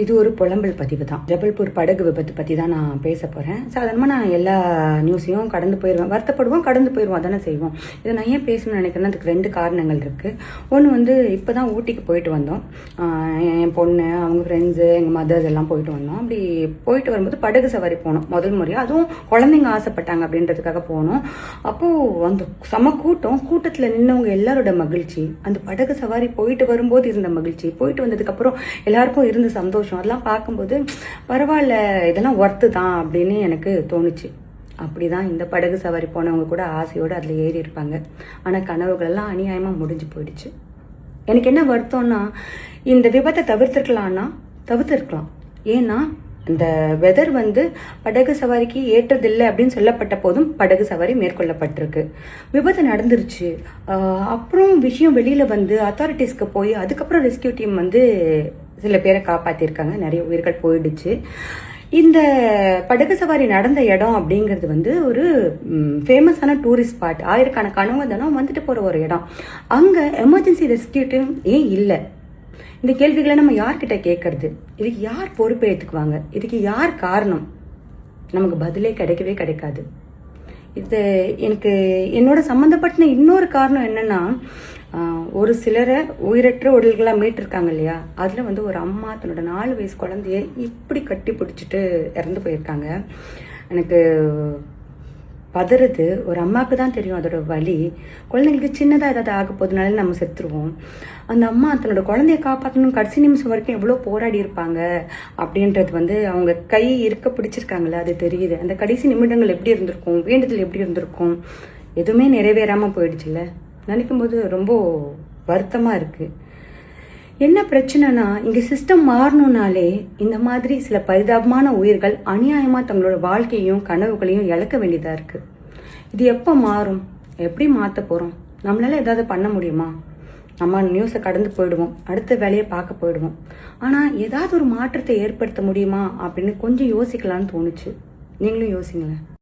இது ஒரு புலம்பல் பதிவு தான். ஜபல்பூர் படகு விபத்து பற்றி தான் நான் பேச போகிறேன். சாதாரணமாக நான் எல்லா நியூஸையும் கடந்து போயிடுவேன், வருத்தப்படுவோம், கடந்து போயிடுவோம், அதானே செய்வோம். இதை நான் ஏன் பேசணும்னு நினைக்கிறேன்னா அதுக்கு 2 காரணங்கள் இருக்குது. ஒன்று இப்போ தான் ஊட்டிக்கு போயிட்டு வந்தோம். என் பொண்ணு, அவங்க ஃப்ரெண்ட்ஸு, எங்கள் மதர்ஸ் எல்லாம் போயிட்டு வந்தோம். அப்படி போயிட்டு வரும்போது படகு சவாரி போனோம் முதல் முறையாக. அதுவும் குழந்தைங்க ஆசைப்பட்டாங்க அப்படின்றதுக்காக போனோம். அப்போது அந்த செம கூட்டத்தில் நின்றவங்க எல்லாரோட மகிழ்ச்சி, அந்த படகு சவாரி போயிட்டு வரும்போது இருந்த மகிழ்ச்சி, போயிட்டு வந்ததுக்கப்புறம் எல்லாருக்கும் இருந்த சந்தோஷம், அதெல்லாம் பார்க்கும்போது பரவாயில்ல, இதெல்லாம் ஒர்த்து தான் அப்படின்னு எனக்கு தோணுச்சு. அப்படிதான் இந்த படகு சவாரி போனவங்க கூட ஆசையோடு அதில் ஏறி இருப்பாங்க. ஆனால் கனவுகளெல்லாம் அநியாயமாக முடிஞ்சு போயிடுச்சு. எனக்கு என்ன வருத்தம்னா, இந்த விபத்தை தவிர்த்திருக்கலாம். ஏன்னா இந்த வெதர் படகு சவாரிக்கு ஏற்றதில்லை அப்படின்னு சொல்லப்பட்ட போதும் படகு சவாரி மேற்கொள்ளப்பட்டிருக்கு. விபத்து நடந்துருச்சு. அப்புறம் விஷயம் வெளியில் அத்தாரிட்டிஸ்க்கு போய் அதுக்கப்புறம் ரெஸ்கியூ டீம் சில பேரை காப்பாற்றிருக்காங்க. நிறைய உயிர்கள் போயிடுச்சு. இந்த படகு சவாரி நடந்த இடம் அப்படிங்கிறது ஒரு ஃபேமஸான டூரிஸ்ட் ஸ்பாட். ஆயிரக்கணக்கானவங்க தினம் வந்துட்டு போகிற ஒரு இடம். அங்கே எமர்ஜென்சி ரெஸ்கியூ டீம் ஏன் இல்லை? இந்த கேள்விகளை நம்ம யார்கிட்ட கேட்கறது? இதுக்கு யார் பொறுப்பு ஏற்றுக்குவாங்க? இதுக்கு யார் காரணம்? நமக்கு பதிலே கிடைக்காது. இது எனக்கு என்னோட சம்மந்தப்பட்ட இன்னொரு காரணம் என்னன்னா, ஒரு சிலரை உயிரற்ற உடல்களாக மீட்டிருக்காங்க இல்லையா, அதில் ஒரு அம்மா தன்னோட 4 வயசு குழந்தைய இப்படி கட்டி பிடிச்சிட்டு இறந்து போயிருக்காங்க. எனக்கு பதறது. ஒரு அம்மாவுக்கு தான் தெரியும் அதோட வலி. குழந்தைங்களுக்கு சின்னதாக ஏதாவது ஆக போதுனால நம்ம செத்துருவோம். அந்த அம்மா தன்னோட குழந்தைய காப்பாற்றணும் கடைசி நிமிஷம் வரைக்கும் எவ்வளோ போராடி இருப்பாங்க அப்படின்றது அவங்க கை இருக்க பிடிச்சிருக்காங்களே, அது தெரியுது. அந்த கடைசி நிமிடங்கள் எப்படி இருந்திருக்கும், வேண்டுதல் எப்படி இருந்திருக்கும், எதுவுமே நிறைவேறாமல் போயிடுச்சுல்ல. நினைக்கும் போது ரொம்ப வருத்தமாக இருக்குது. என்ன பிரச்சனைனா, இங்கே சிஸ்டம் மாறணும்னாலே இந்த மாதிரி சில பரிதாபமான உயிர்கள் அநியாயமாக தங்களோட வாழ்க்கையும் கனவுகளையும் இழக்க வேண்டியதாக இருக்குது. இது எப்போ மாறும்? எப்படி மாற்ற போகிறோம்? நம்மளால ஏதாவது பண்ண முடியுமா? நம்ம நியூஸை கடந்து போயிடுவோம், அடுத்த வேலையை பார்க்க போயிடுவோம். ஆனால் ஏதாவது ஒரு மாற்றத்தை ஏற்படுத்த முடியுமா அப்படின்னு கொஞ்சம் யோசிக்கலான்னு தோணுச்சு. நீங்களும் யோசிங்களேன்.